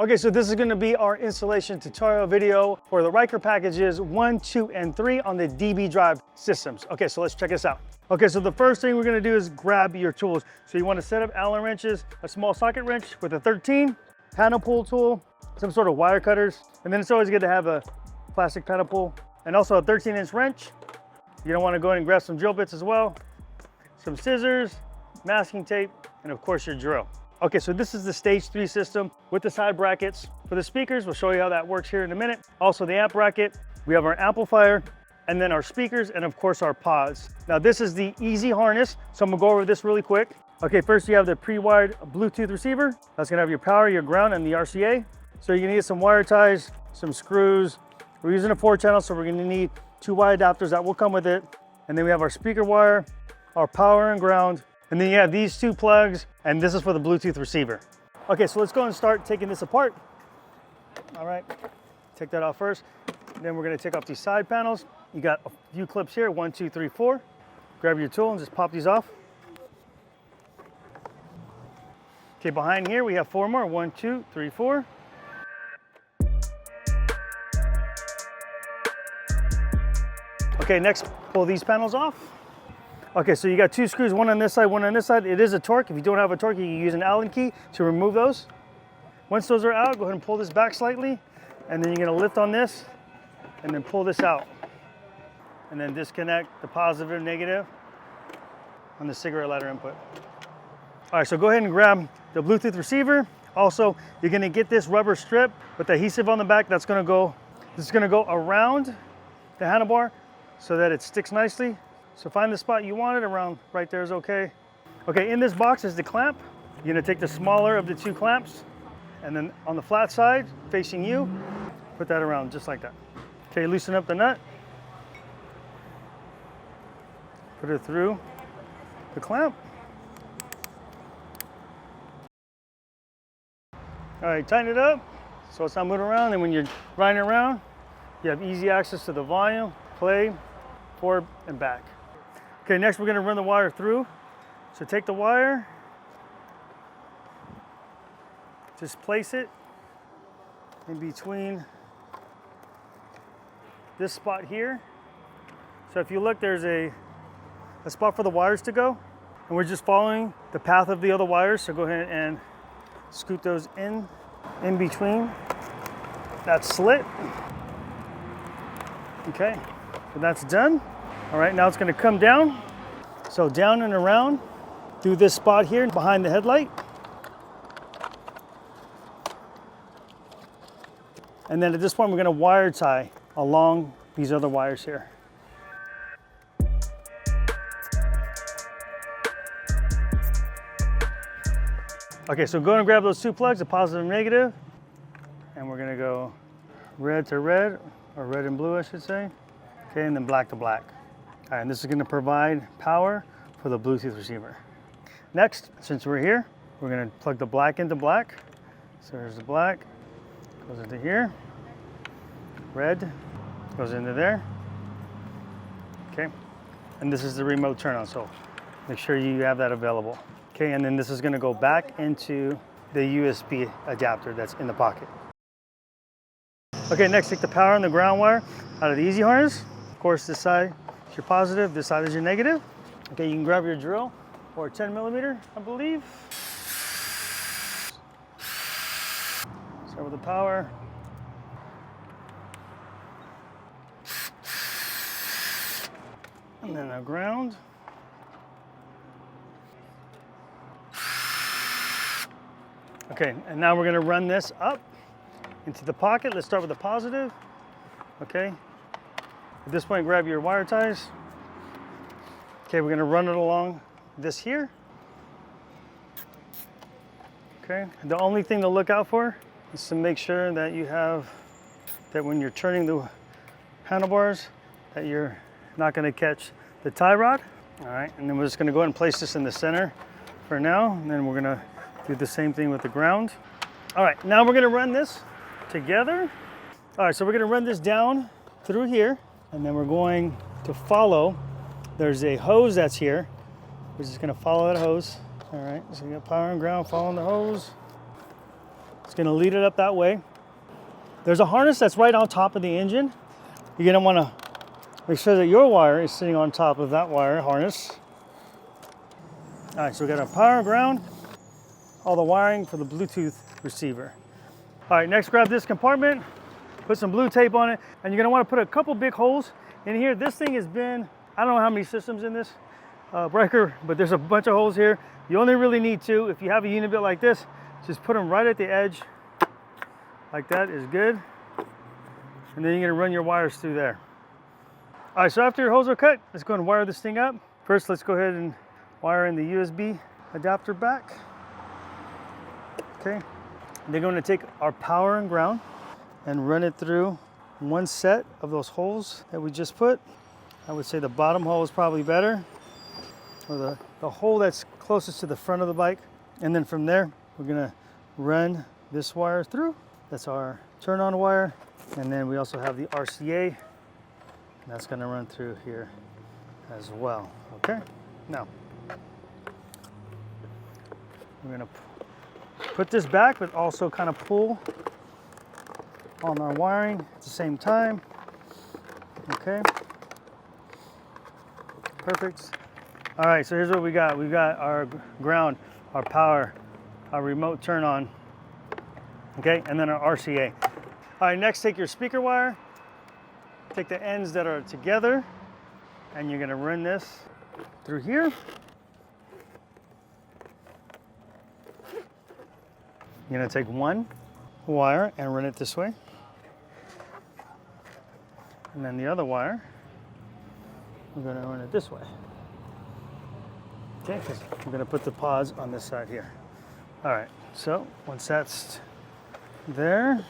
Okay, so this is gonna be our installation tutorial video for the Ryker packages 1, 2, and 3 on the DB drive systems. Okay, so let's check this out. Okay, so the first thing we're gonna do is grab your tools. So you wanna set up Allen wrenches, a small socket wrench with a 13, panel pull tool, some sort of wire cutters, and then it's always good to have a plastic panel pull, and also a 13-inch wrench. You're gonna wanna go ahead and grab some drill bits as well, some scissors, masking tape, and of course your drill. Okay, so this is the stage 3 system with the side brackets. For the speakers, we'll show you how that works here in a minute. Also the amp bracket, we have our amplifier, and then our speakers, and of course our pods. Now this is the easy harness, so I'm gonna go over this really quick. Okay, first you have the pre-wired Bluetooth receiver. That's gonna have your power, your ground, and the RCA. So you're gonna need some wire ties, some screws. We're using a 4-channel, so we're gonna need 2 wire adapters that will come with it. And then we have our speaker wire, our power and ground, and then you have these 2 plugs, and this is for the Bluetooth receiver. Okay, so let's go and start taking this apart. All right, take that off first. Then we're gonna take off these side panels. You got a few clips here, 1, 2, 3, 4. Grab your tool and just pop these off. Okay, behind here we have 4 more, 1, 2, 3, 4. Okay, next pull these panels off. Okay, so you got 2 screws, one on this side, one on this side. It is a torque. If you don't have a torque, you can use an Allen key to remove those. Once those are out, go ahead and pull this back slightly, and then you're gonna lift on this, and then pull this out. And then disconnect the positive and negative on the cigarette lighter input. All right, so go ahead and grab the Bluetooth receiver. Also, you're gonna get this rubber strip with adhesive on the back this is gonna go around the handlebar so that it sticks nicely. So find the spot you want it around, right there is okay. Okay, in this box is the clamp. You're gonna take the smaller of the 2 clamps, and then on the flat side, facing you, put that around just like that. Okay, loosen up the nut. Put it through the clamp. All right, tighten it up so it's not moving around, and when you're riding around, you have easy access to the volume, play, forward, and back. Okay, next we're gonna run the wire through. So take the wire, just place it in between this spot here. So if you look, there's a spot for the wires to go, and we're just following the path of the other wires. So go ahead and scoot those in between that slit. Okay, so that's done. All right, now it's gonna come down. So down and around through this spot here behind the headlight. And then at this point, we're gonna wire tie along these other wires here. Okay, so go and grab those 2 plugs, the positive and negative, and we're gonna go red to red, or red and blue, I should say. Okay, and then black to black. All right, and this is gonna provide power for the Bluetooth receiver. Next, since we're here, we're gonna plug the black into black. So there's the black, goes into here. Red goes into there. Okay, and this is the remote turn on, so make sure you have that available. Okay, and then this is gonna go back into the USB adapter that's in the pocket. Okay, next take the power and the ground wire out of the easy harness. Of course, this side is your positive, this side is your negative. Okay, you can grab your drill, or a 10mm, I believe. Start with the power. And then the ground. Okay, and now we're gonna run this up into the pocket. Let's start with the positive. Okay, at this point, grab your wire ties. Okay, we're gonna run it along this here. Okay, the only thing to look out for is to make sure that you have, that when you're turning the handlebars, that you're not gonna catch the tie rod. All right, and then we're just gonna go ahead and place this in the center for now, and then we're gonna do the same thing with the ground. All right, now we're gonna run this together. All right, so we're gonna run this down through here, and then we're going to follow. There's a hose that's here. We're just gonna follow that hose. All right, so we got power and ground following the hose. It's gonna lead it up that way. There's a harness that's right on top of the engine. You're gonna wanna make sure that your wire is sitting on top of that wire harness. All right, so we got our power, ground, all the wiring for the Bluetooth receiver. All right, next grab this compartment, put some blue tape on it, and you're gonna wanna put a couple big holes in here. This thing has been, I don't know how many systems in this Ryker, but there's a bunch of holes here. You only really need 2. If you have a unit built like this, just put them right at the edge. Like that is good. And then you're gonna run your wires through there. All right, so after your holes are cut, let's go and wire this thing up. First, let's go ahead and wire in the USB adapter back. Okay, then we're gonna take our power and ground and run it through one set of those holes that we just put. I would say the bottom hole is probably better, or the hole that's closest to the front of the bike. And then from there, we're gonna run this wire through. That's our turn on wire. And then we also have the RCA, and that's gonna run through here as well, okay? Now, we're gonna put this back, but also kind of pull on our wiring at the same time, okay? Perfect. All right, so here's what we got. We've got our ground, our power, our remote turn on, okay? And then our RCA. All right, next take your speaker wire, take the ends that are together, and you're gonna run this through here. You're gonna take one wire and run it this way. And then the other wire, we're gonna run it this way. Okay, because we're gonna put the pods on this side here. All right, so once that's there,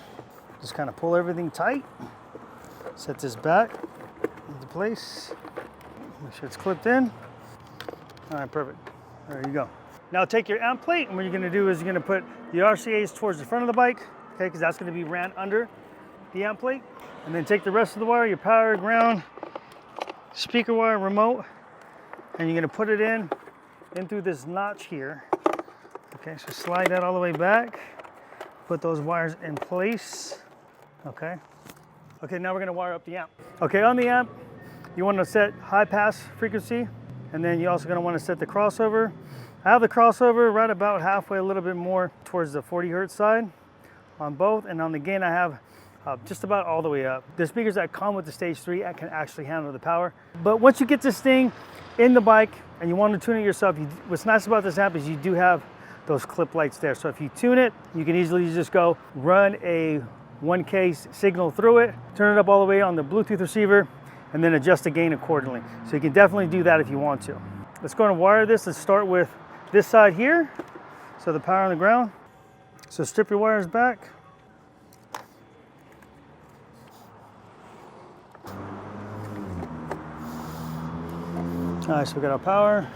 just kind of pull everything tight. Set this back into place. Make sure it's clipped in. All right, perfect. There you go. Now take your amp plate, and what you're gonna do is you're gonna put the RCAs towards the front of the bike, okay, because that's gonna be ran under the amp plate. And then take the rest of the wire, your power, ground, speaker wire, remote, and you're gonna put it in through this notch here. Okay, so slide that all the way back. Put those wires in place, okay? Okay, now we're gonna wire up the amp. Okay, on the amp, you wanna set high pass frequency, and then you're also gonna wanna set the crossover. I have the crossover right about halfway, a little bit more towards the 40 hertz side on both, and on the gain I have just about all the way up. The speakers that come with the Stage 3 can actually handle the power. But once you get this thing in the bike and you want to tune it yourself, what's nice about this amp is you do have those clip lights there. So if you tune it, you can easily just go run a 1K signal through it, turn it up all the way on the Bluetooth receiver, and then adjust the gain accordingly. So you can definitely do that if you want to. Let's go and wire this. Let's start with this side here. So the power on the ground. So strip your wires back. All right, so we got our power,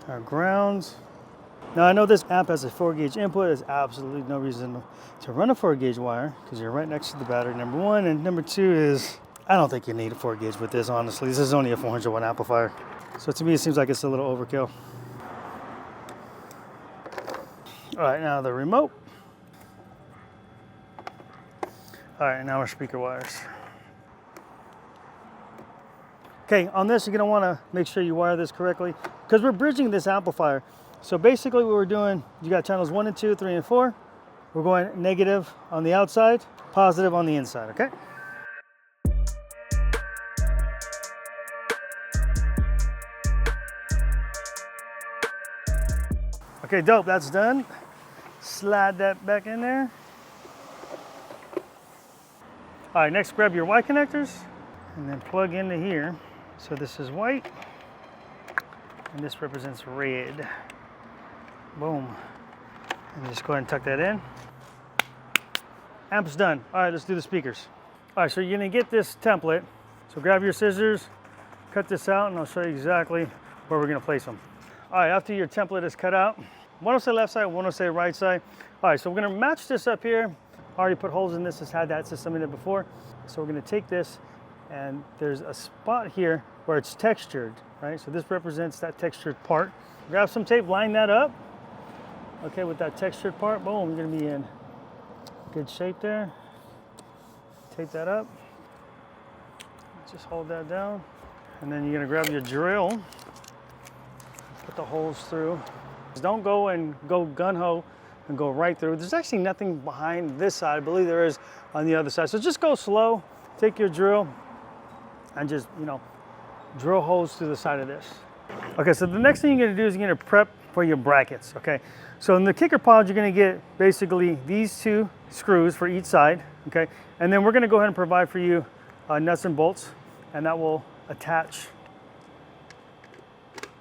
our grounds. Now I know this amp has a 4-gauge input. There's absolutely no reason to run a 4-gauge wire because you're right next to the battery, number one. And number two is, I don't think you need a 4-gauge with this, honestly. This is only a 400 watt amplifier. So to me, it seems like it's a little overkill. All right, now the remote. All right, now our speaker wires. Okay, on this, you're gonna wanna make sure you wire this correctly because we're bridging this amplifier. So basically what we're doing, you got channels 1 and 2, 3 and 4. We're going negative on the outside, positive on the inside, okay? Okay, dope, that's done. Slide that back in there. All right, next grab your Y connectors and then plug into here. So this is white and this represents red. Boom. And just go ahead and tuck that in. Amp's done. All right, let's do the speakers. All right, so you're gonna get this template. So grab your scissors, cut this out, and I'll show you exactly where we're gonna place them. All right, after your template is cut out, one will say left side, one will say right side. All right, so we're gonna match this up here. I already put holes in this, it's had that system in it before. So we're gonna take this, and there's a spot here where it's textured, right? So this represents that textured part. Grab some tape, line that up. Okay, with that textured part, boom, you're gonna be in Good shape there. Tape that up. Just hold that down. And then you're gonna grab your drill, put the holes through. Don't go and go gun-ho and go right through. There's actually nothing behind this side. I believe there is on the other side. So just go slow, take your drill, and just, you know, drill holes through the side of this. Okay, so the next thing you're gonna do is you're gonna prep for your brackets, okay? So in the kicker pod, you're gonna get basically these 2 screws for each side, okay? And then we're gonna go ahead and provide for you nuts and bolts, and that will attach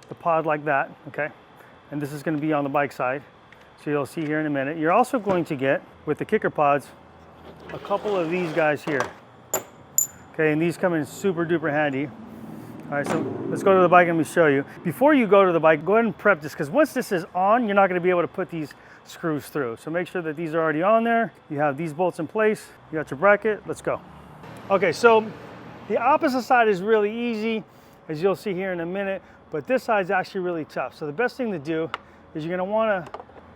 the pod like that, okay? And this is gonna be on the bike side. So you'll see here in a minute. You're also going to get, with the kicker pods, a couple of these guys here. Okay, and these come in super duper handy. All right, so let's go to the bike and let me show you. Before you go to the bike, go ahead and prep this, because once this is on, you're not gonna be able to put these screws through. So make sure that these are already on there. You have these bolts in place. You got your bracket, let's go. Okay, so the opposite side is really easy, as you'll see here in a minute, but this side is actually really tough. So the best thing to do is you're gonna wanna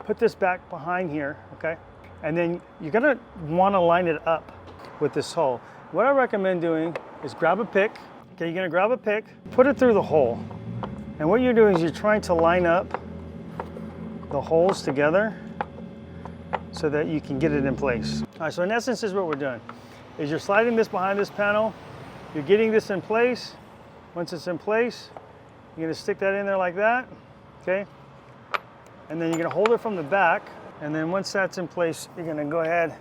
put this back behind here, okay? And then you're gonna wanna line it up with this hole. What I recommend doing is grab a pick. Okay, you're gonna grab a pick, put it through the hole. And what you're doing is you're trying to line up the holes together so that you can get it in place. All right, so in essence, this is what we're doing. Is you're sliding this behind this panel, you're getting this in place. Once it's in place, you're gonna stick that in there like that, okay? And then you're gonna hold it from the back, and then once that's in place, you're gonna go ahead,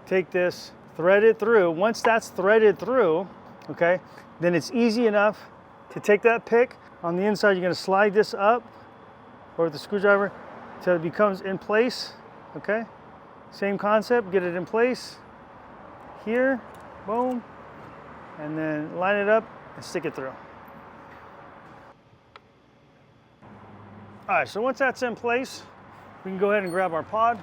take this, thread it through. Once that's threaded through, okay, then it's easy enough to take that pick. On the inside, you're gonna slide this up, or with the screwdriver, till it becomes in place, okay? Same concept, get it in place. Here, boom, and then line it up and stick it through. All right, so once that's in place, we can go ahead and grab our pod.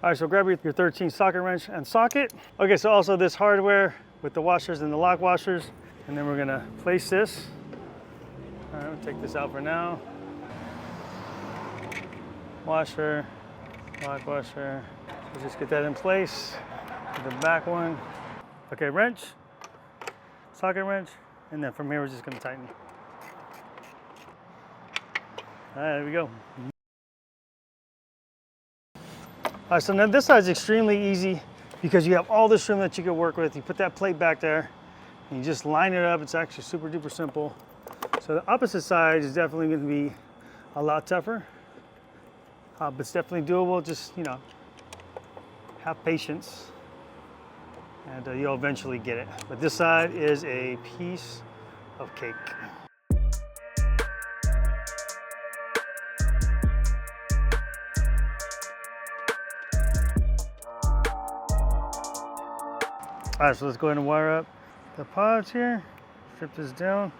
All right, so grab your 13 socket wrench and socket. Okay, so also this hardware with the washers and the lock washers, and then we're gonna place this. All right, we'll take this out for now. Washer, lock washer. We'll just get that in place. The back one. Okay, wrench, socket wrench, and then from here we're just gonna tighten. All right, there we go. All right, so now this side is extremely easy because you have all this room that you can work with. You put that plate back there and you just line it up. It's actually super duper simple. So the opposite side is definitely gonna be a lot tougher, but it's definitely doable. Just, you know, have patience and you'll eventually get it. But this side is a piece of cake. All right, so let's go ahead and wire up the pods here. Strip this down.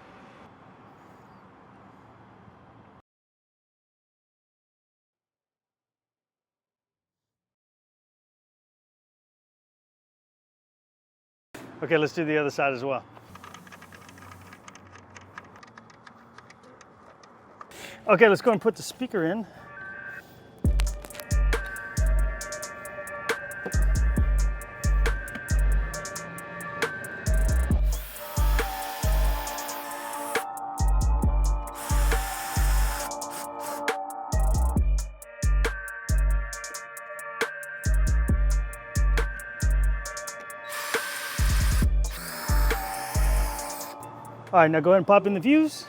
Okay, let's do the other side as well. Okay, let's go and put the speaker in. All right, now go ahead and pop in the fuse.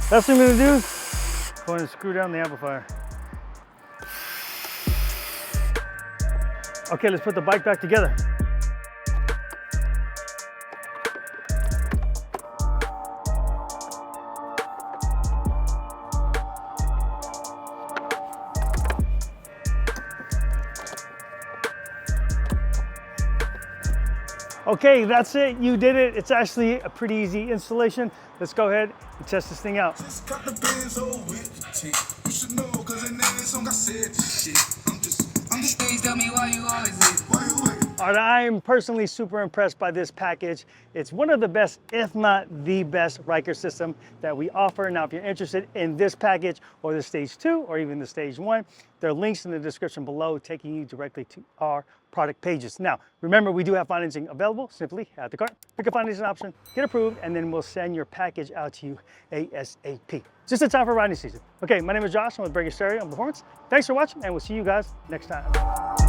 Last thing we're gonna do is go ahead and screw down the amplifier. Okay, let's put the bike back together. Okay, that's it. You did it. It's actually a pretty easy installation. Let's go ahead and test this thing out. All All right, I am personally super impressed by this package. It's one of the best, if not the best, Ryker system that we offer. Now, if you're interested in this package or the Stage 2 or even the Stage 1, there are links in the description below taking you directly to our product pages. Now, remember, we do have financing available. Simply add the cart, pick a financing option, get approved, and then we'll send your package out to you ASAP. Just in time for riding season. Okay, my name is Josh. I'm with Breaker Stereo and Performance. Thanks for watching, and we'll see you guys next time.